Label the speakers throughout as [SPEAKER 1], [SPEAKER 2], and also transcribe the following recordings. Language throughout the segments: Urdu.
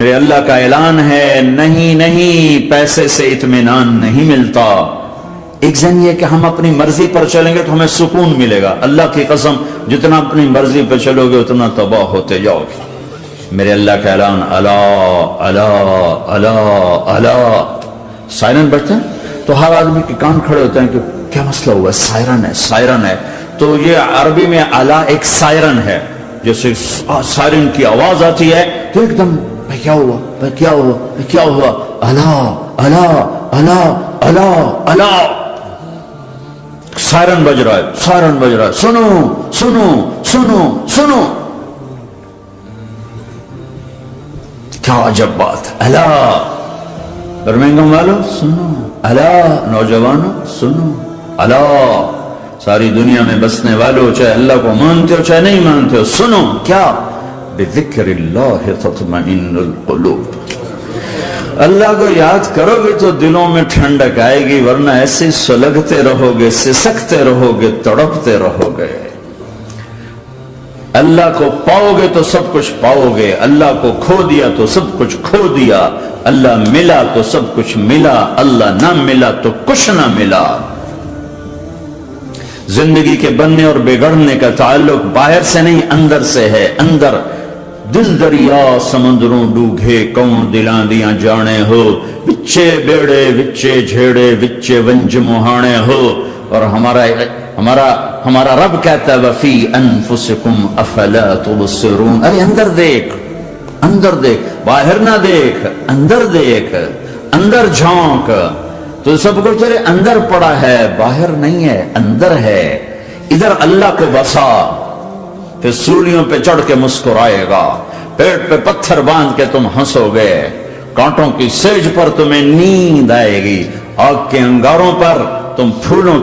[SPEAKER 1] میرے اللہ کا اعلان ہے، نہیں نہیں، پیسے سے اطمینان نہیں ملتا۔ ایک ذہن یہ کہ ہم اپنی مرضی پر چلیں گے تو ہمیں سکون ملے گا، اللہ کی قسم جتنا اپنی مرضی پر چلو گے اتنا تباہ ہوتے جاؤ گے۔ میرے اللہ کا اعلان، الا الا الا الا، سائرن بجتا ہے تو ہر آدمی کے کان کھڑے ہوتے ہیں کہ کیا مسئلہ ہوا ہے، سائرن ہے سائرن ہے۔ تو یہ عربی میں الا ایک سائرن ہے، جیسے سائرن کی آواز آتی ہے تو ایک دم کیا ہوا کیا ہوا کیا ہوا، الا الا الا الا الا، سائرن بج رہا ہے سائرن بج رہا ہے، سنو سنو سنو سنو، کیا عجب بات، الا برمنگم والو سنو، الا نوجوانوں سنو، الا ساری دنیا میں بسنے والوں، چاہے اللہ کو مانتے ہو چاہے نہیں مانتے ہو، سنو، کیا بذکر اللہ تطمئن القلوب، اللہ کو یاد کرو گے تو دلوں میں ٹھنڈک آئے گی، ورنہ ایسے سلگتے رہو گے، سسکتے رہو گے، تڑپتے رہو گے۔ اللہ کو پاؤ گے تو سب کچھ پاؤ گے، اللہ کو کھو دیا تو سب کچھ کھو دیا، اللہ ملا تو سب کچھ ملا، اللہ نہ ملا تو کچھ نہ ملا۔ زندگی کے بننے اور بگڑنے کا تعلق باہر سے نہیں اندر سے ہے، اندر دل دریا سمندروں ڈوگے کون دلاں دیاں جانے ہو، وچے بیڑے وچے جھیڑے وچے ونج مہانے ہو، اور ہمارا رب کہتا ہے وفی انفسکم افلا تبصرون، ارے اندر دیکھ، اندر دیکھ، باہر نہ دیکھ، اندر دیکھ، اندر جھانک، تو سب کچھ تیرے اندر پڑا ہے، باہر نہیں ہے، اندر ہے، ادھر اللہ کو بسا، پھر سولیوں پہ چڑھ کے مسکرائے گا، پیٹ پہ پتھر باندھ کے تم ہنسو گے، کانٹوں کی سیج پر تمہیں نیند آئے گی، آگ کے انگاروں پر تم پھولوں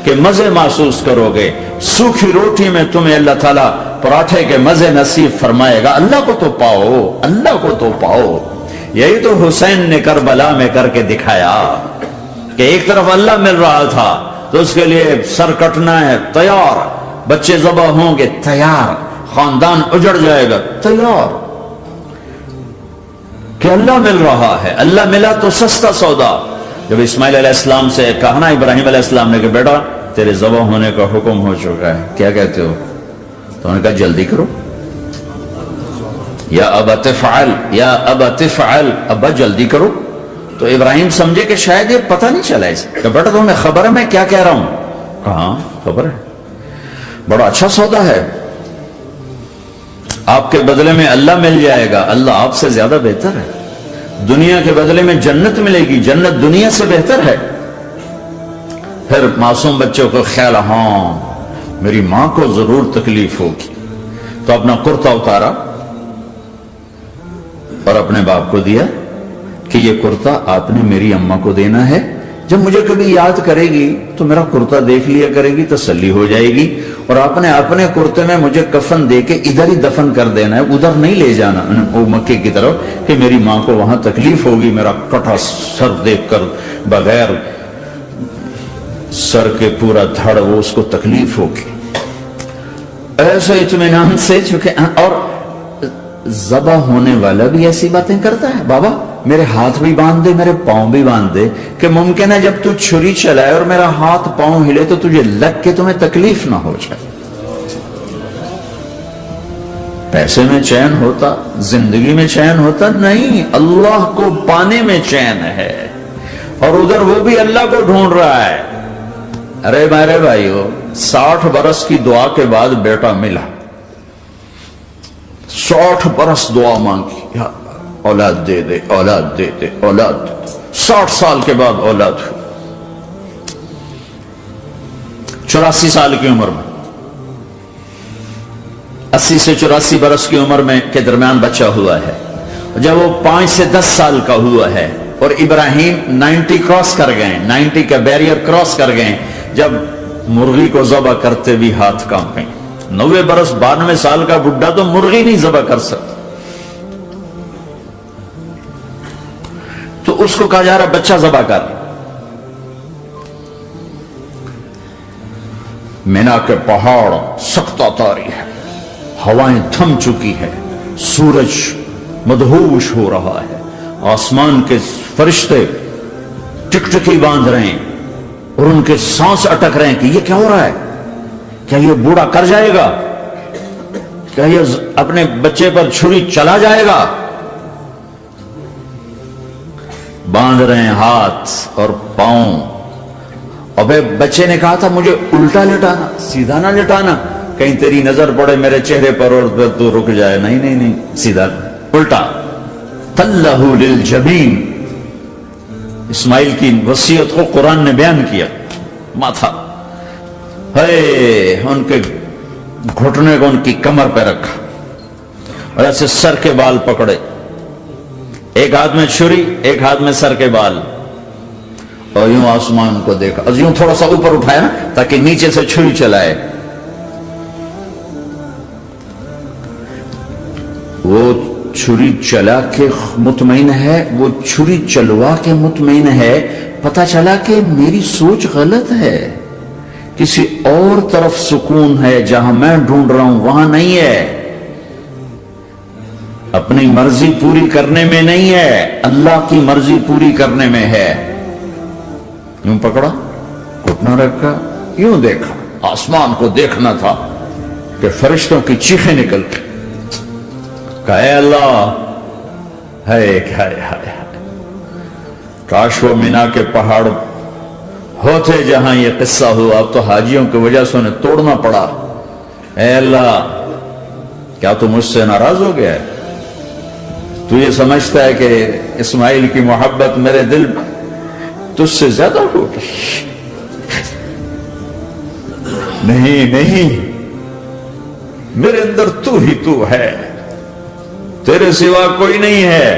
[SPEAKER 1] کے مزے محسوس کرو گے، سوکھی روٹی میں تمہیں اللہ تعالیٰ پراٹھے کے مزے نصیب فرمائے گا۔ اللہ کو تو پاؤ، اللہ کو تو پاؤ۔ یہی تو حسین نے کربلا میں کر کے دکھایا کہ ایک طرف اللہ مل رہا تھا تو اس کے لیے سر کٹنا ہے تیار، بچے ذبح ہوں گے تیار، خاندان اجڑ جائے گا تیار، کہ اللہ مل رہا ہے، اللہ ملا تو سستا سودا۔ جب اسماعیل علیہ السلام سے کہا نا ابراہیم علیہ السلام نے کہ بیٹا تیرے ذبح ہونے کا حکم ہو چکا ہے، کیا کہتے ہو؟ تو انہوں نے کہا جلدی کرو، یا ابا تفعل یا ابا تفعل، ابا جلدی کرو۔ تو ابراہیم سمجھے کہ شاید یہ پتہ نہیں چلا اسے، کہ بیٹا تمہیں خبر ہے میں کیا کہہ رہا ہوں؟ کہاں خبر ہے، بڑا اچھا سودا ہے، آپ کے بدلے میں اللہ مل جائے گا، اللہ آپ سے زیادہ بہتر ہے، دنیا کے بدلے میں جنت ملے گی، جنت دنیا سے بہتر ہے۔ پھر معصوم بچوں کو خیال، ہاں میری ماں کو ضرور تکلیف ہوگی، تو اپنا کرتا اتارا اور اپنے باپ کو دیا کہ یہ کرتا آپ نے میری اماں کو دینا ہے، جب مجھے کبھی یاد کرے گی تو میرا کرتا دیکھ لیا کرے گی، تسلی ہو جائے گی، اور آپ نے اپنے کرتے میں مجھے کفن دے کے ادھر ہی دفن کر دینا ہے، ادھر نہیں لے جانا وہ مکے کی طرف، کہ میری ماں کو وہاں تکلیف ہوگی، میرا کٹا سر دیکھ کر بغیر سر کے پورا دھڑ وہ اس کو تکلیف ہوگی۔ ایسے اطمینان سے، چونکہ اور ذبح ہونے والا بھی ایسی باتیں کرتا ہے، بابا میرے ہاتھ بھی باندھ دے میرے پاؤں بھی باندھ دے، کہ ممکن ہے جب تو چھری چلائے اور میرا ہاتھ پاؤں ہلے تو تجھے لگ کے تمہیں تکلیف نہ ہو جائے۔ پیسے میں چین ہوتا، زندگی میں چین ہوتا نہیں، اللہ کو پانے میں چین ہے، اور ادھر وہ بھی اللہ کو ڈھونڈ رہا ہے۔ ارے میرے بھائیو، 60 برس کی دعا کے بعد بیٹا ملا، 60 برس دعا مانگی، یا اولاد دے دے اولاد دے دے اولاد دے دے، 60 سال کے بعد اولاد ہوئی، 84 سال کی عمر میں، 80 سے 84 برس کی عمر میں کے درمیان بچہ ہوا ہے۔ جب وہ 5 سے 10 سال کا ہوا ہے اور ابراہیم 90 کراس کر گئے، 90 کا بیریئر کراس کر گئے، جب مرغی کو ذبح کرتے بھی ہاتھ کانپیں، 90 برس 92 سال کا بڈھا تو مرغی نہیں ذبح کر سکتا، تو اس کو کہا جا رہا بچہ ذبح کر۔ مینا کے پہاڑ سخت تاری ہے، ہوائیں تھم چکی ہے، سورج مدہوش ہو رہا ہے. آسمان کے فرشتے ٹکٹکی باندھ رہے ہیں اور ان کے سانس اٹک رہے ہیں کہ یہ کیا ہو رہا ہے؟ کیا یہ بوڑھا کر جائے گا؟ کیا یہ اپنے بچے پر چھری چلا جائے گا؟ باندھ رہے ہیں ہاتھ اور پاؤں. اور بچے نے کہا تھا مجھے الٹا لٹانا، سیدھا نہ لٹانا، کہیں تیری نظر پڑے میرے چہرے پر اور تو رک جائے. نہیں نہیں نہیں، سیدھا الٹا. تلہ للجبین، اسماعیل کی وصیت کو قرآن نے بیان کیا. ماتھا ہے ان کے گھٹنے کو ان کی کمر پہ رکھا اور ایسے سر کے بال پکڑے، ایک ہاتھ میں چھری ایک ہاتھ میں سر کے بال، اور یوں آسمان کو دیکھا، یوں تھوڑا سا اوپر اٹھایا نا تاکہ نیچے سے چھری چلائے. وہ چھری چلا کے مطمئن ہے، وہ چھری چلوا کے مطمئن ہے. پتہ چلا کہ میری سوچ غلط ہے، کسی اور طرف سکون ہے، جہاں میں ڈھونڈ رہا ہوں وہاں نہیں ہے. اپنی مرضی پوری کرنے میں نہیں ہے، اللہ کی مرضی پوری کرنے میں ہے. یوں پکڑا، گھٹنا رکھا، یوں دیکھا. آسمان کو دیکھنا تھا کہ فرشتوں کی چیخیں نکل گئی. کہا اے اللہ، ہے کاش وہ مینا کے پہاڑ ہوتے جہاں یہ قصہ ہوا. اب تو حاجیوں کی وجہ سے انہیں توڑنا پڑا. اے اللہ، کیا تو مجھ سے ناراض ہو گیا ہے؟ تو یہ سمجھتا ہے کہ اسماعیل کی محبت میرے دل تجھ سے زیادہ ہوگی؟ نہیں نہیں، میرے اندر تو ہی تو ہے، تیرے سوا کوئی نہیں ہے.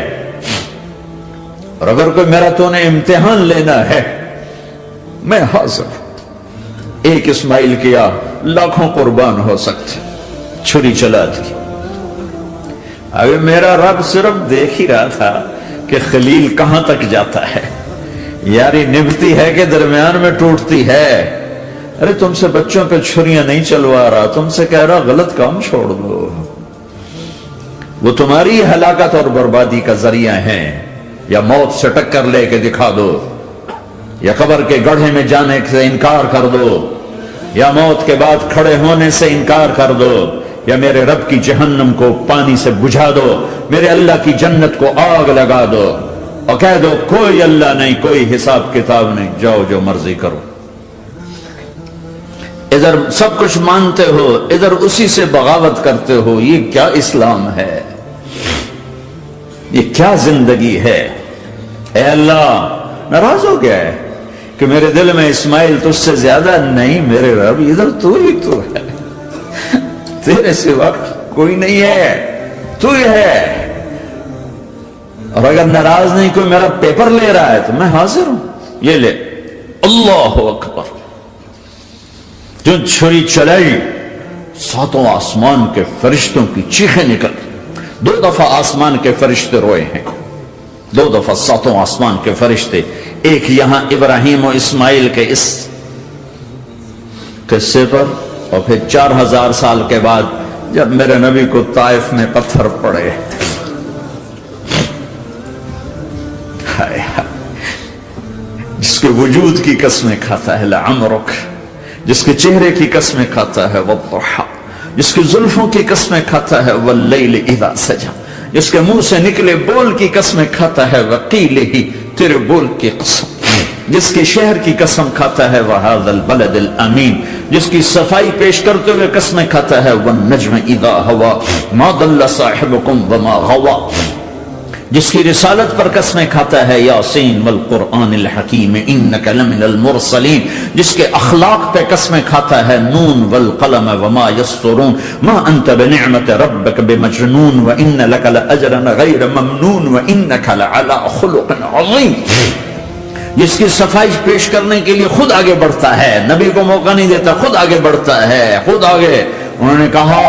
[SPEAKER 1] اور اگر کوئی میرا تو نے امتحان لینا ہے، میں حاضر ہوں. ایک اسماعیل کیا لاکھوں قربان ہو سکتے. چھری چلا دی. ابھی میرا رب صرف دیکھ ہی رہا تھا کہ خلیل کہاں تک جاتا ہے. یاری نبھتی ہے کہ درمیان میں ٹوٹتی ہے. ارے تم سے بچوں پہ چھریاں نہیں چلوا رہا، تم سے کہہ رہا غلط کام چھوڑ دو. وہ تمہاری ہلاکت اور بربادی کا ذریعہ ہیں. یا موت سے ٹکر لے کے دکھا دو، یا قبر کے گڑھے میں جانے سے انکار کر دو، یا موت کے بعد کھڑے ہونے سے انکار کر دو، یا میرے رب کی جہنم کو پانی سے بجھا دو، میرے اللہ کی جنت کو آگ لگا دو اور کہہ دو کوئی اللہ نہیں، کوئی حساب کتاب نہیں، جاؤ جو مرضی کرو. ادھر سب کچھ مانتے ہو، ادھر اسی سے بغاوت کرتے ہو. یہ کیا اسلام ہے؟ یہ کیا زندگی ہے؟ اے اللہ، ناراض ہو گیا ہے کہ میرے دل میں اسماعیل تجھ سے زیادہ نہیں. میرے رب ادھر تو ہی تو ہے، تیرے سوا کوئی نہیں ہے، تو ہی ہے. اور اگر ناراض نہیں کوئی میرا پیپر لے رہا ہے تو میں حاضر ہوں. یہ لے. اللہ اکبر. جو چھری چلائی، ساتوں آسمان کے فرشتوں کی چیخیں نکل. 2 دفعہ آسمان کے فرشتے روئے ہیں، 2 دفعہ ساتوں آسمان کے فرشتے. ایک یہاں ابراہیم و اسماعیل کے اس قصے پر، اور پھر 4000 سال کے بعد جب میرے نبی کو طائف میں پتھر پڑے. جس کے وجود کی قسمیں کھاتا ہے لعمرک، جس کے چہرے کی قسمیں کھاتا ہے والضحى، جس کی زلفوں کی قسمیں کھاتا ہے واللیل اذا سجا، جس کے منہ سے نکلے بول کی قسمیں کھاتا ہے وقیلہ، تیرے بول کی قسم، جس کی شہر کی قسم کھاتا ہے وہذا البلد الامین، جس کی صفائی پیش کرتے ہوئے قسمیں کھاتا ہے والنجم اذا ہوا ما ضل صاحبکم وما غوا، جس کی رسالت پر قسمیں کھاتا ہے یاسین والقرآن الحکیم انک لمن المرسلین، جس کے اخلاق پہ قسمیں کھاتا ہے نون والقلم وما یسطرون ما انت بنعمت ربک بمجنون وان لک لاجرا غیر ممنون وانک لعلی خلق عظیم، جس کی صفائی پیش کرنے کے لیے خود آگے بڑھتا ہے، نبی کو موقع نہیں دیتا، خود آگے بڑھتا ہے، خود آگے. انہوں نے کہا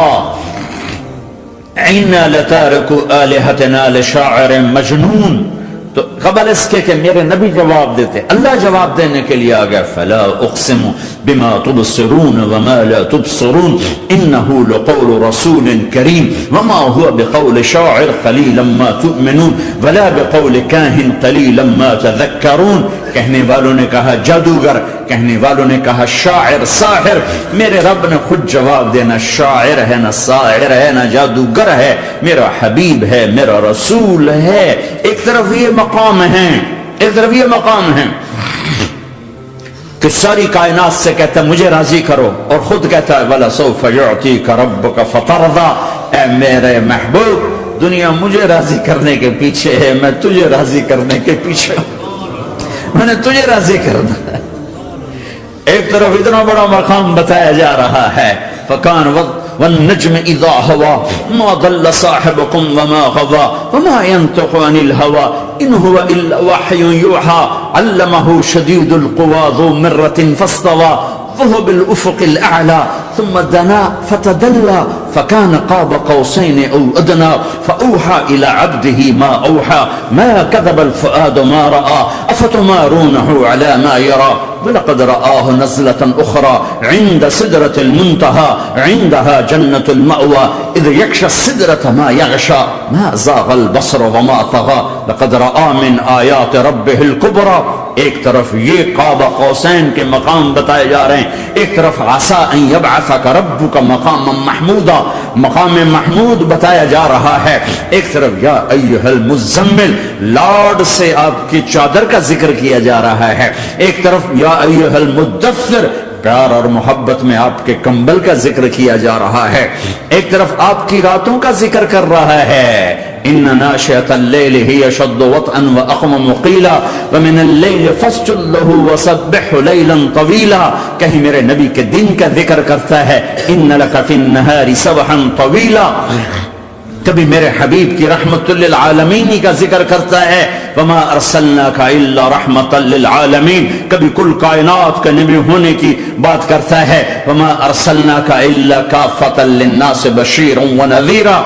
[SPEAKER 1] اِنَّا لَتَارِكُ آلِهَتِنَا لِشَاعِرٍ مَجْنُونَ، تو قبل اس کے کہ میرے نبی جواب دیتے، اللہ جواب دینے کے لیے آ گیا، فلا اقسم بما تبصرون وما لا تبصرون انه لقول رسول کریم وما هو بقول شاعر قلیلا ما تؤمنون ولا بقول کاہن قلیلا ما تذکرون. کہنے والوں نے کہا جادوگر، کہنے والوں نے کہا شاعر، ساحر. میرے رب نے خود جواب دینا، شاعر ہے نہ ساحر ہے نہ جادوگر ہے، میرا حبیب ہے، میرا رسول ہے. ایک طرف یہ مقام ہے، ایک طرف یہ مقام ہے کہ ساری کائنات سے کہتا ہے مجھے راضی کرو، اور خود کہتا ہے وَلَسَوْفَ يُعْطِيكَ رَبُّكَ فَتَرْضَىٰ. اے میرے محبوب، دنیا مجھے راضی کرنے کے پیچھے ہے، میں تجھے راضی کرنے کے پیچھے ہوں، میں نے تجھے راضی کرنا ہے. ایک طرف اتنا بڑا مقام بتایا جا رہا ہے، فَكَانَ وَالنَّجْمِ إِذَا هَوَىٰ مَا ضَلَّ صَاحِبُكُمْ وَمَا غَوَىٰ وَمَا يَنطِقُ عَنِ الْهَوَىٰ إِنْ هُوَ إِلَّا وَحْيٌ يُوحَىٰ عَلَّمَهُ شَدِيدُ الْقُوَىٰ ذُو مِرَّةٍ فَاسْتَوَىٰ وَهُوَ بِالْأُفُقِ الْأَعْلَىٰ ثُمَّ دَنَا فَتَدَلَّىٰ فَكَانَ قَابَ قَوْسَيْنِ أَوْ أَدْنَىٰ فَأَوْحَىٰ إِلَىٰ عَبْدِهِ مَا أَوْحَىٰ مَا كَذَبَ الْفُؤَادُ مَا رَأَىٰ أَفَتُمَارُونَهُ عَلَىٰ مَا يَرَىٰ وَلَقَدْ رَآهُ نَزْلَةً أُخْرَىٰ عِندَ سِدْرَةِ الْمُنتَهَىٰ عِندَهَا جَنَّةُ الْمَأْوَىٰ إِذْ يَغْشَى السِّدْرَةَ مَا يَغْشَىٰ مَا زَاغَ الْبَصَرُ وَمَا طَغَىٰ لَقَدْ رَآ مِنْ آيَاتِ رَبِّهِ الْكُبْرَىٰ. ایک طرف یہ قاب قوسین کے مقام بتائے جا رہے ہیں، ایک طرف عسیٰ ان یبعثک ربک مقاما محمودا، مقام محمود بتایا جا رہا ہے. ایک طرف یا ایھا المزمل، لاڈ سے آپ کی چادر کا ذکر کیا جا رہا ہے. ایک طرف یا ایھا المدثر، پیار اور محبت میں آپ کے کمبل کا ذکر کیا جا رہا ہے. ایک طرف آپ کی راتوں کا ذکر کر رہا ہے، ان ناشئۃ اللیل ہی اشد وطئا واقوم قیلا ومن اللیل فاسجد لہ وسبحہ لیلا طویلا. کہیں میرے نبی کے دن کا ذکر کرتا ہے، ان لک فی النہار سبحا طویلا. کبھی میرے حبیب کی رحمت للعالمین کا ذکر کرتا ہے، وما ارسلناک الا رحمۃ للعالمین. کبھی کل کائنات کا نبی ہونے کی بات کرتا ہے، وما ارسلناک الا کافۃ للناس بشیرا ونذیرا.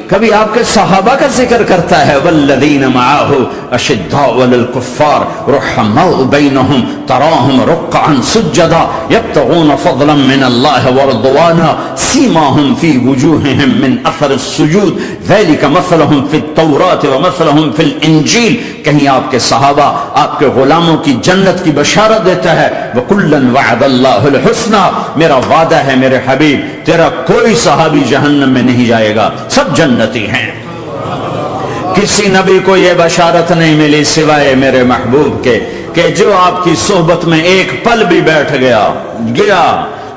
[SPEAKER 1] کبھی آپ کے صحابہ کا ذکر کرتا ہے، والذین معہ اشداء علی الکفار رحماء بینہم تراہم رکعا سجدا یبتغون فضلا من اللہ ورضوانا سیماہم فی وجوہہم من اثر السجود ذلک مثلہم فی التوراۃ ومثلہم فی الانجیل. کہیں آپ کے صحابہ آپ کے غلاموں کی جنت کی بشارت دیتا ہے، وکلا وعد اللہ الحسنى. میرا وعدہ ہے میرے حبیب، تیرا کوئی صحابی جہنم میں نہیں جائے گا، سب جنتی ہیں. کسی نبی کو یہ بشارت نہیں ملی سوائے میرے محبوب کے کہ جو آپ کی صحبت میں ایک پل بھی بیٹھ گیا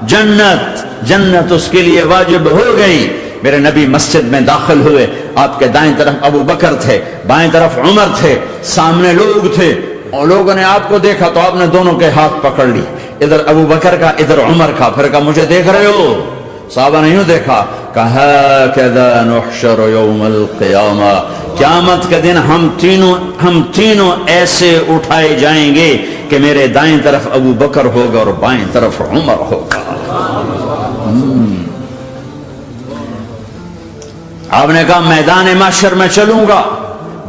[SPEAKER 1] جنت اس کے لیے واجب ہو گئی. میرے نبی مسجد میں داخل ہوئے، آپ کے دائیں طرف ابو بکر تھے، بائیں طرف عمر تھے، سامنے لوگ تھے، اور لوگوں نے آپ کو دیکھا تو آپ نے دونوں کے ہاتھ پکڑ لی، ادھر ابو بکر کا ادھر عمر کا. پھر کہا مجھے دیکھ رہے ہو؟ صحابہ نہیں دیکھا. کہا کذا نحشر یوم القیامہ، قیامت کے دن ہم تینوں ایسے اٹھائے جائیں گے کہ میرے دائیں طرف ابو بکر ہوگا اور بائیں طرف عمر ہوگا. آپ نے کہا میدان محشر میں چلوں گا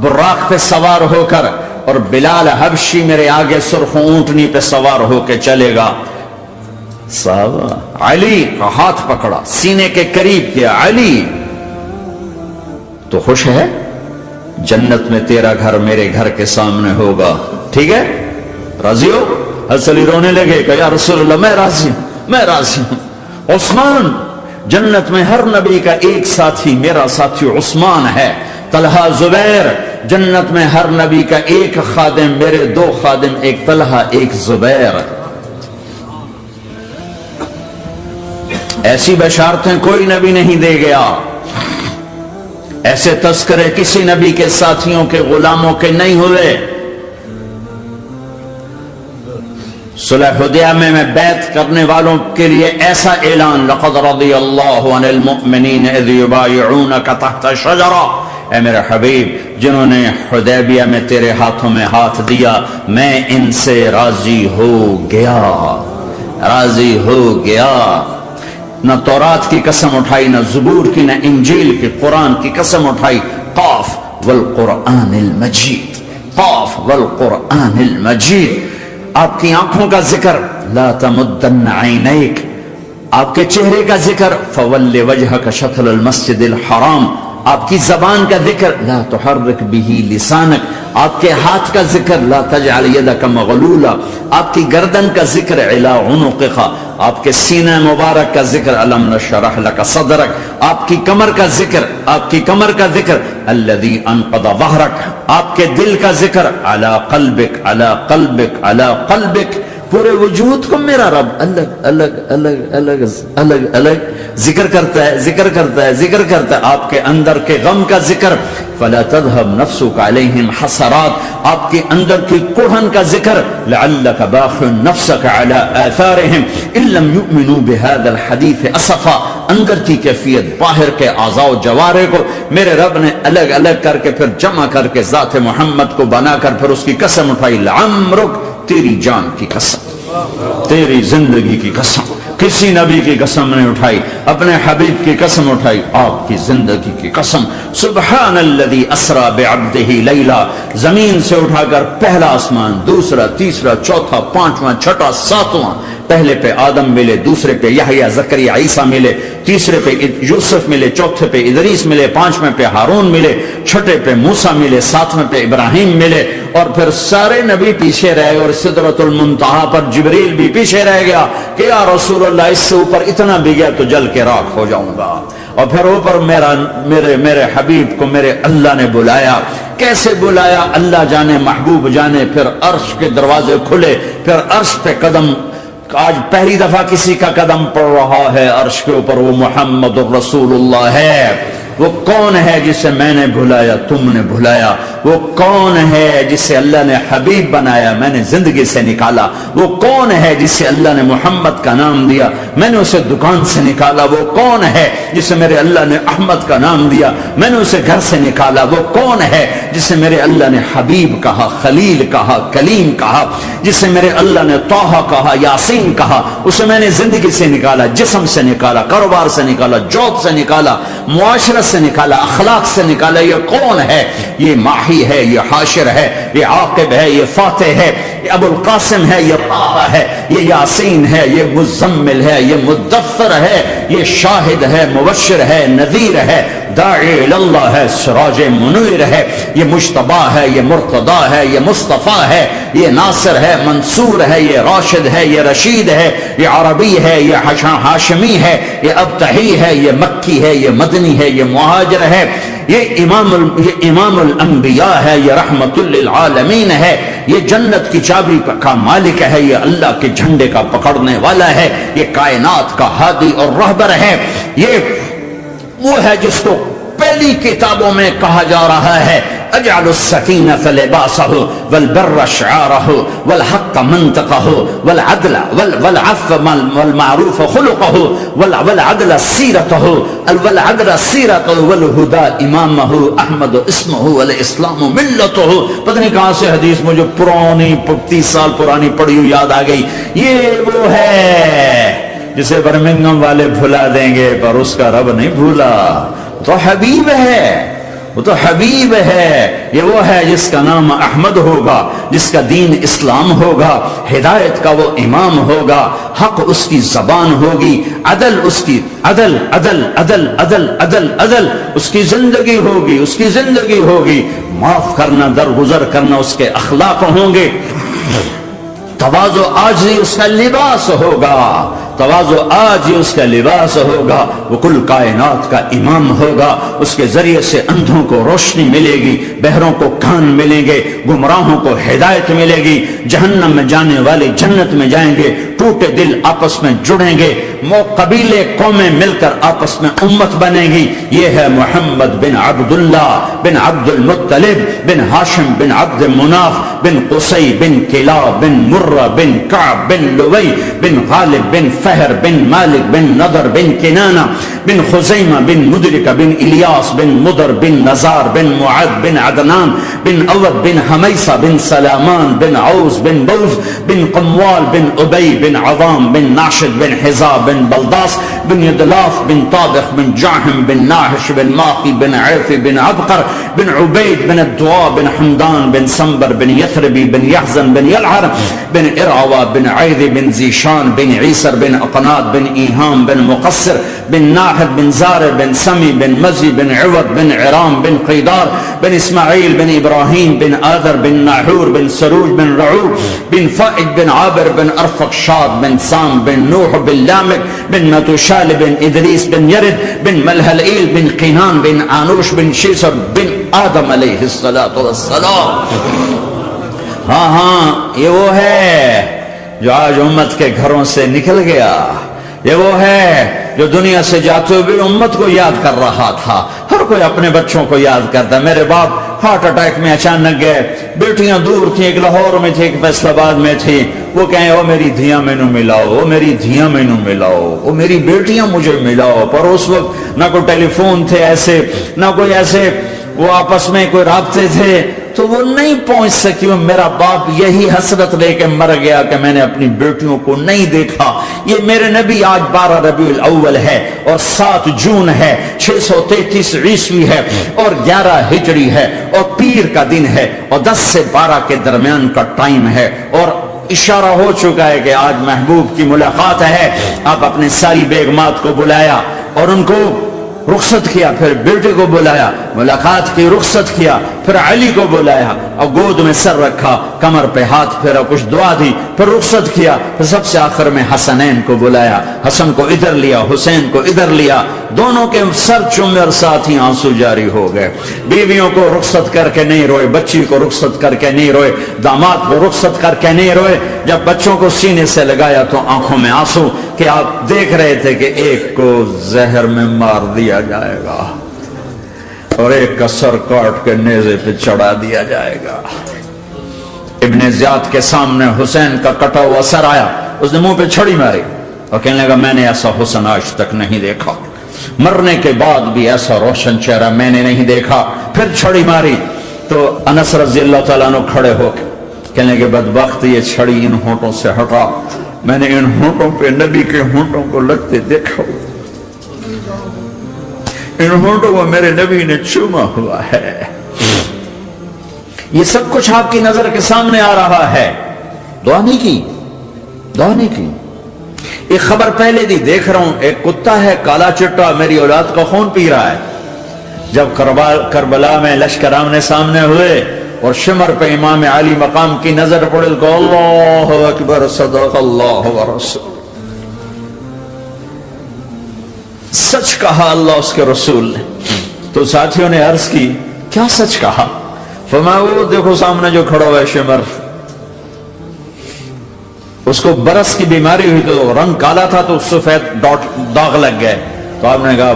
[SPEAKER 1] براق پہ سوار ہو کر، اور بلال حبشی میرے آگے سرخ اونٹنی پہ سوار ہو کے چلے گا. صحابہ علی کا ہاتھ پکڑا، سینے کے قریب کیا. علی تو خوش ہے؟ جنت میں تیرا گھر میرے گھر کے سامنے ہوگا، ٹھیک ہے؟ راضی ہو؟ حضرت علی رونے لگے کہ یا رسول اللہ میں راضی ہوں. عثمان، جنت میں ہر نبی کا ایک ساتھی میرا ساتھی عثمان ہے. طلحہ، زبیر، جنت میں ہر نبی کا ایک خادم میرے دو خادم، ایک طلحہ ایک زبیر. ایسی بشارتیں کوئی نبی نہیں دے گیا، ایسے تذکرے کسی نبی کے ساتھیوں کے غلاموں کے نہیں ہوئے. صلح حدیبیہ میں بیعت کرنے والوں کے لیے ایسا اعلان، لقد رضی اللہ عن المؤمنین اذ یبایعونک تحت الشجرہ. اے میرے حبیب، جنہوں نے حدیبیہ میں تیرے ہاتھوں میں ہاتھ دیا، میں ان سے راضی ہو گیا. نہ تورات کی قسم اٹھائی، نہ زبور کی، نہ انجیل کی، قرآن کی قسم اٹھائی. قاف والقرآن المجید، قاف والقرآن المجید. آپ کی آنکھوں کا ذکر لا تمدن عینیک، آپ کے چہرے کا ذکر فول وجہک شطر المسجد الحرام، آپ کی زبان کا ذکر لا تحرک بہ لسانک، آپ کے ہاتھ کا ذکر لا تجعل یدک مغلولا، آپ کی گردن کا ذکر الی عنقک، آپ کے سینہ مبارک کا ذکر الم نشرح لک صدرک، آپ کی کمر کا ذکر، آپ کی کمر کا ذکر الذی انقض ظہرک، آپ کے دل کا ذکر علی قلبک علی قلبک علی قلبک. پورے وجود کو میرا رب الگ الگ الگ الگ الگ الگ ذکر کرتا ہے، ذکر کرتا ہے، ذکر کرتا ہے. آپ کے اندر کے غم کا ذکر فلا تذهب نفسك عليهم حسرات، آپ کے اندر کی کڑھن کا ذکر لعلك باخع نفسك على آثارهم ان لم يؤمنوا بهذا الحديث اسفا. اندر کی کیفیت باہر کے اعضاء و جوارح کو میرے رب نے الگ الگ کر کے پھر جمع کر کے ذات محمد کو بنا کر پھر اس کی قسم اٹھائی لعمرک، تیری جان کی قسم، تیری زندگی کی قسم. کسی نبی کی قسم نہیں اٹھائی، اپنے حبیب کی قسم اٹھائی، آپ کی زندگی کی قسم. سبحان الذی اسری بعبدہ لیلا، زمین سے اٹھا کر پہلا آسمان، دوسرا، تیسرا، چوتھا، پانچواں، چھٹا، ساتواں. پہلے پہ آدم ملے، دوسرے پہ یحییٰ، زکریا، عیسیٰ ملے، تیسرے پہ یوسف ملے، چوتھے پہ ادریس ملے، پانچویں پہ ہارون ملے، چھٹے پہ موسیٰ ملے، ساتویں پہ ابراہیم ملے، اور پھر سارے نبی پیچھے رہے اور سدرۃ المنتہا پر جبریل بھی پیچھے رہ گیا کہ یا رسول اللہ اس سے اوپر اتنا بھی گیا تو جل کے راکھ ہو جاؤں گا. اور پھر اوپر میرے حبیب کو میرے اللہ نے بلایا. کیسے بلایا اللہ جانے، محبوب جانے. پھر عرش کے دروازے کھلے، پھر عرش پہ قدم. آج پہلی دفعہ کسی کا قدم پڑ رہا ہے عرش کے اوپر، وہ محمد الرسول اللہ ہے. وہ کون ہے جسے میں نے بھلایا، تم نے بھلایا؟ وہ کون ہے جسے اللہ نے حبیب بنایا، میں نے زندگی سے نکالا؟ وہ کون ہے جسے اللہ نے محمد کا نام دیا، میں نے اسے دکان سے نکالا؟ وہ کون ہے جسے میرے اللہ نے احمد کا نام دیا، میں نے اسے گھر سے نکالا؟ وہ کون ہے جسے میرے اللہ نے حبیب کہا، خلیل کہا، کلیم کہا، جسے میرے اللہ نے طٰہٰ کہا، یاسین کہا؟ اسے میں نے زندگی سے نکالا، جسم سے نکالا، کاروبار سے نکالا، جاب سے نکالا، معاشرت سے نکالا، اخلاق سے نکالا. یہ کون ہے؟ یہ ماہی ہے، یہ حاشر ہے، یہ عاقب ہے، یہ فاتح ہے، یہ ابو القاسم ہے، یہ طٰہٰ ہے، یہ یاسین ہے، یہ مزمل ہے، یہ مدثر ہے، یہ شاہد ہے، مبشر ہے، نذیر ہے، داعی اللہ ہے، سراج منیر ہے، یہ مجتبیٰ ہے، یہ مرتضیٰ ہے، یہ مصطفیٰ ہے، یہ ناصر ہے، منصور ہے، یہ راشد ہے، یہ رشید ہے، یہ عربی ہے، یہ ہاشمی ہے، یہ ابتحی ہے، یہ مکی ہے، یہ مدنی ہے، یہ مہاجر ہے، یہ امام الانبیاء ہے، یہ رحمت للعالمین ہے، یہ جنت کی چابی کا مالک ہے، یہ اللہ کے جھنڈے کا پکڑنے والا ہے، یہ کائنات کا ہادی اور رہبر ہے. یہ وہ ہے جس کو پہلی کتابوں میں کہا جا رہا ہے اجعل السکینۃ لباسہ والبر شعارہ والحق منطقہ والعدل والعفو والمعروف خلقہ والعدل سیرتہ والعدل سیرتہ والہدى امامہ احمد اسمہ والاسلام ملتہ. پتہ نہیں کہاں سے حدیث مجھے پرانی 30 سال پرانی پڑھی ہوئی یاد آ گئی. یہ وہ ہے جسے برمنگم والے بھلا دیں گے پر اس کا رب نہیں بھولا. تو حبیب ہے، وہ تو حبیب ہے. یہ وہ ہے جس کا نام احمد ہوگا، جس کا دین اسلام ہوگا، ہدایت کا وہ امام ہوگا، حق اس کی زبان ہوگی، عدل اس کی عدل عدل عدل عدل عدل عدل اس کی زندگی ہوگی، اس کی زندگی ہوگی. معاف کرنا، درگزر کرنا اس کے اخلاق ہوں گے. تواضع عاجزی اس کا لباس ہوگا، تواضع عاجزی اس کا لباس ہوگا. وہ کل کائنات کا امام ہوگا. اس کے ذریعے سے اندھوں کو روشنی ملے گی، بہروں کو کان ملیں گے، گمراہوں کو ہدایت ملے گی. جہنم میں جانے والے جنت میں جائیں گے. ٹوٹے دل آپس میں جڑیں گے، قبیلے قومیں مل کر آپس میں امت بنے گی. یہ ہے محمد بن عبداللہ بن عبد المطلب بن ہاشم بن عبد مناف بن قصی بن کلاب بن مرہ بن کعب بن لوی بن غالب بن فہر بن مالک بن نضر بن کنانہ بن خزیمہ بن مدرکہ بن الیاس بن مدر بن نزار بن معد بن عدنان بن اود بن حمیسہ بن سلامان بن عوز بن بوز بن قموال بن ابی بن عظام بن ناشد بن حزا بن بلداس بن يدلاف بن طابخ بن جاحم بن ناحش بن ماقي بن عيفي بن عبقر بن عبيد بن الدواء بن حمدان بن سنبر بن يثربي بن يحزن بن يلعر بن إرعوى بن عيذي بن زيشان بن عيسر بن أقناط بن إيهام بن مقصر بن ناحد بن زارع بن سمي بن مزي بن عوض بن عرام بن قيدار بن إسماعيل بن إبراهيم بن آذر بن ناحور بن سروج بن رعوب بن فائد بن عابر بن أرفق شاد بن سام بن نوح بن لامك بن متوشال بن إدريس بن يرد بن ملهلئيل بن قينان بن آنوش بن شيسر بن آدم علیہ الصلاۃ والسلام. ہاں یہ وہ ہے جو آج امت کے گھروں سے نکل گیا. یہ وہ ہے جو دنیا سے جاتے ہوئے امت کو یاد کر رہا تھا. ہر کوئی اپنے بچوں کو یاد کرتا. میرے باپ ہارٹ اٹیک میں اچانک گئے. بیٹیاں دور تھیں, ایک لاہور میں تھی, ایک فیصل آباد میں تھی. وہ کہیں او میری دھیاں مینو ملاؤ, وہ میری دھیاں مینو ملاؤ, وہ میری بیٹیاں مجھے ملاؤ. پر اس وقت نہ کوئی ٹیلی فون تھے ایسے, نہ کوئی ایسے وہ آپس میں کوئی رابطے تھے, تو وہ نہیں پہنچ سکی. میرا باپ یہی حسرت لے کے مر گیا کہ میں نے اپنی بیٹیوں کو نہیں دیکھا. یہ میرے نبی آج 12 ربیع الاول ہے اور 7 جون ہے, 633 عیسوی ہے اور 11 ہجری ہے اور پیر کا دن ہے اور 10 سے 12 کے درمیان کا ٹائم ہے. اور اشارہ ہو چکا ہے کہ آج محبوب کی ملاقات ہے. آپ اپنے ساری بیگمات کو بلایا اور ان کو رخصت کیا, پھر بیٹے کو بلایا, ملاقات کی, رخصت کیا, پھر علی کو بلایا اور گود میں سر رکھا, کمر پہ ہاتھ پھیرا, کچھ دعا دی, پھر رخصت کیا, پھر سب سے آخر میں حسنین کو بلایا. حسن کو ادھر لیا, حسین کو ادھر لیا, دونوں کے سر چومے اور ساتھ ہی آنسو جاری ہو گئے. بیویوں کو رخصت کر کے نہیں روئے, بچی کو رخصت کر کے نہیں روئے, داماد کو رخصت کر کے نہیں روئے. جب بچوں کو سینے سے لگایا تو آنکھوں میں آنسو, کہ آپ دیکھ رہے تھے کہ ایک کو زہر میں مار دیا جائے گا اور ایک کا سر کاٹ کے نیزے پہ چڑھا دیا جائے گا. ابن زیاد کے سامنے حسین کا کٹا ہوا سر آیا, اس نے منہ پہ چھڑی ماری اور کہنے لگا میں نے ایسا حسن آج تک نہیں دیکھا, مرنے کے بعد بھی ایسا روشن چہرہ میں نے نہیں دیکھا. پھر چھڑی ماری تو انس رضی اللہ تعالیٰ عنہ کھڑے ہو کے کہنے کے بدبخت یہ چھڑی ان ہونٹوں سے ہٹا, میں نے ان ہونٹوں پہ نبی کے ہونٹوں کو لگتے دیکھا, ان ہونٹوں کو میرے نبی نے چوما ہوا ہے. یہ سب کچھ آپ کی نظر کے سامنے آ رہا ہے. دعا نہیں کی, دعا نہیں کی. ایک خبر پہلے دی دیکھ رہا ہوں, ایک کتا ہے کالا چٹا میری اولاد کا خون پی رہا ہے. جب کربلا میں لشکر آمنے سامنے ہوئے اور شمر پہ امام علی مقام کی نظر پڑے تو اللہ اکبر صدق اللہ ورسول, سچ کہا اللہ اس کے رسول نے. تو ساتھیوں نے عرض کی کیا سچ کہا؟ فرمایا وہ دیکھو سامنے جو کھڑا ہوا ہے شمر, اس کو برس کی بیماری ہوئی تو رنگ کالا تھا تو سفید داغ لگ گئے. تو آپ نے کہا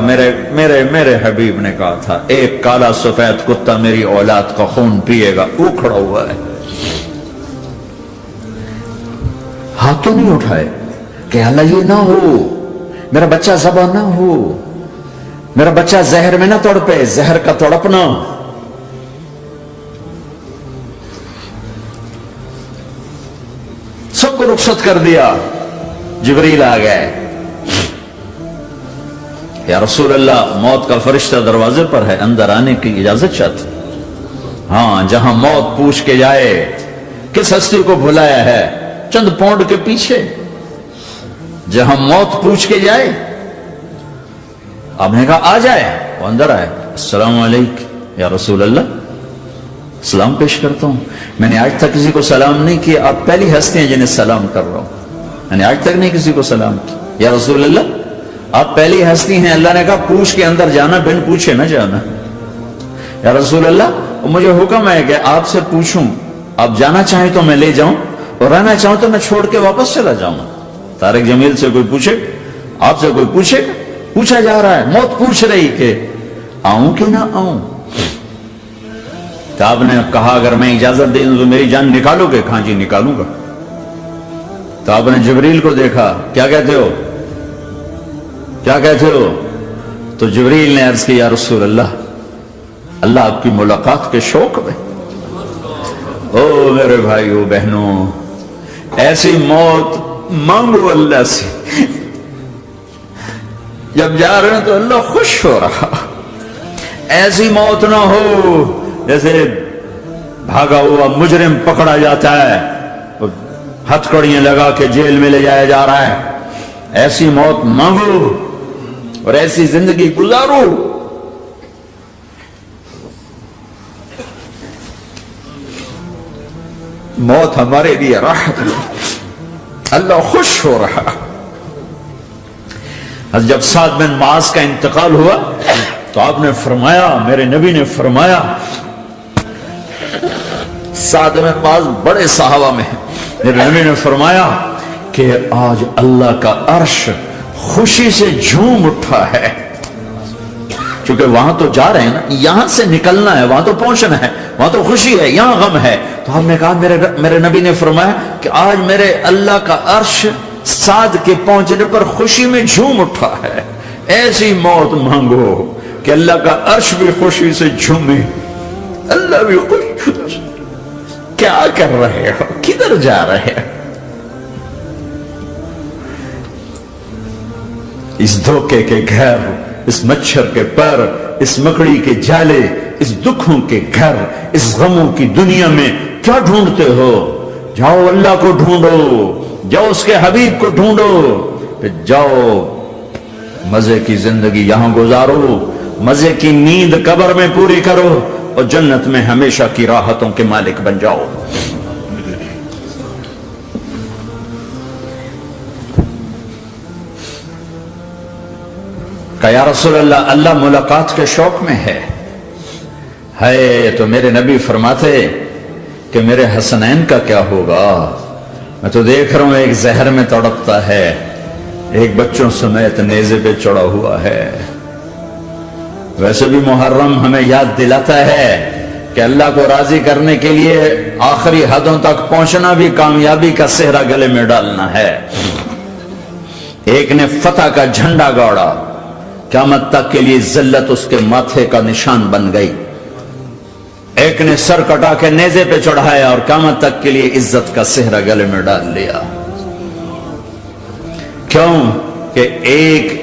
[SPEAKER 1] میرے حبیب نے کہا تھا ایک کالا سفید کتا میری اولاد کا خون پیے گا, وہ کھڑا ہوا ہے. ہاتھ تو نہیں اٹھائے کہ اللہ یہ نہ ہو, میرا بچہ ذبح نہ ہو, میرا بچہ زہر میں نہ تڑپے, زہر کا تڑپنا. سب کو رخصت کر دیا. جبریل آ گئے, یا رسول اللہ موت کا فرشتہ دروازے پر ہے, اندر آنے کی اجازت چاہتے. ہاں, جہاں موت پوچھ کے جائے کس ہستی کو بھلایا ہے, چند پونڈ کے پیچھے, جہاں موت پوچھ کے جائے. آپ نے کہا آ جائے, وہ اندر آئے. السلام علیکم یا رسول اللہ, سلام پیش کرتا ہوں. میں نے آج تک کسی کو سلام نہیں کیا, آپ پہلی ہستی ہیں جنہیں سلام کر رہا ہوں. میں نے آج تک نہیں کسی کو سلام کیا. یا رسول اللہ آپ پہلی ہستی ہیں. اللہ نے کہا پوچھ کے اندر جانا, بن پوچھے نہ جانا. یا رسول اللہ مجھے حکم ہے کہ آپ سے پوچھوں, آپ جانا چاہیں تو میں لے جاؤں اور رہنا چاہوں تو میں چھوڑ کے واپس چلا جاؤں. طارق جمیل سے کوئی پوچھے, آپ سے کوئی پوچھے, پوچھا جا رہا ہے, موت پوچھ رہی کہ آؤں کہ نہ آؤں. تو آپ نے کہا اگر میں اجازت دے دوں تو میری جان نکالو گے؟ کہاں جی نکالوں گا. تو آپ نے جبریل کو دیکھا, کیا کہتے ہو, کیا کہتے ہو؟ تو جبریل نے عرض کی یا رسول اللہ, اللہ آپ کی ملاقات کے شوق میں. او میرے بھائیو بہنوں, ایسی موت مانگو اللہ سے. جب جا رہے ہیں تو اللہ خوش ہو رہا. ایسی موت نہ ہو جیسے بھاگا ہوا مجرم پکڑا جاتا ہے, ہتھ کڑیاں لگا کے جیل میں لے جایا جا رہا ہے. ایسی موت مانگو اور ایسی زندگی گزارو. موت ہمارے لیے راحت ہے, اللہ خوش ہو رہا. جب سعد بن معاذ کا انتقال ہوا تو آپ نے فرمایا, میرے نبی نے فرمایا, سعد بن معاذ بڑے صحابہ میں ہیں, میرے نبی نے فرمایا کہ آج اللہ کا عرش خوشی سے جھوم اٹھا ہے. چونکہ وہاں تو جا رہے ہیں نا, یہاں سے نکلنا ہے, وہاں تو پہنچنا ہے, وہاں تو خوشی ہے, یہاں غم ہے. تو آپ نے کہا, میرے نبی نے فرمایا کہ آج میرے اللہ کا عرش سعد کے پہنچنے پر خوشی میں جھوم اٹھا ہے. ایسی موت مانگو کہ اللہ کا عرش بھی خوشی سے جھومے, اللہ بھی خوش. کیا کر رہے ہو, کدھر جا رہے ہو؟ اس دھوکے کے گھر, اس مچھر کے پر, اس مکڑی کے جالے, اس دکھوں کے گھر, اس غموں کی دنیا میں کیا ڈھونڈتے ہو؟ جاؤ اللہ کو ڈھونڈو, جاؤ اس کے حبیب کو ڈھونڈو, پھر جاؤ مزے کی زندگی یہاں گزارو, مزے کی نیند قبر میں پوری کرو, اور جنت میں ہمیشہ کی راحتوں کے مالک بن جاؤ. کہ یا رسول اللہ, اللہ ملاقات کے شوق میں ہے. تو میرے نبی فرماتے کہ میرے حسنین کا کیا ہوگا؟ میں تو دیکھ رہا ہوں ایک زہر میں تڑپتا ہے, ایک بچوں سمیت نیزے پہ چڑھا ہوا ہے. ویسے بھی محرم ہمیں یاد دلاتا ہے کہ اللہ کو راضی کرنے کے لیے آخری حدوں تک پہنچنا بھی کامیابی کا صحرا گلے میں ڈالنا ہے. ایک نے فتح کا جھنڈا گاڑا, قیامت تک کے لیے ذلت اس کے ماتھے کا نشان بن گئی. ایک نے سر کٹا کے نیزے پہ چڑھایا اور قیامت تک کے لیے عزت کا صحرا گلے میں ڈال لیا. کیوں کہ ایک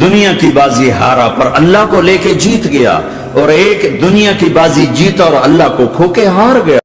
[SPEAKER 1] دنیا کی بازی ہارا پر اللہ کو لے کے جیت گیا, اور ایک دنیا کی بازی جیتا اور اللہ کو کھو کے ہار گیا.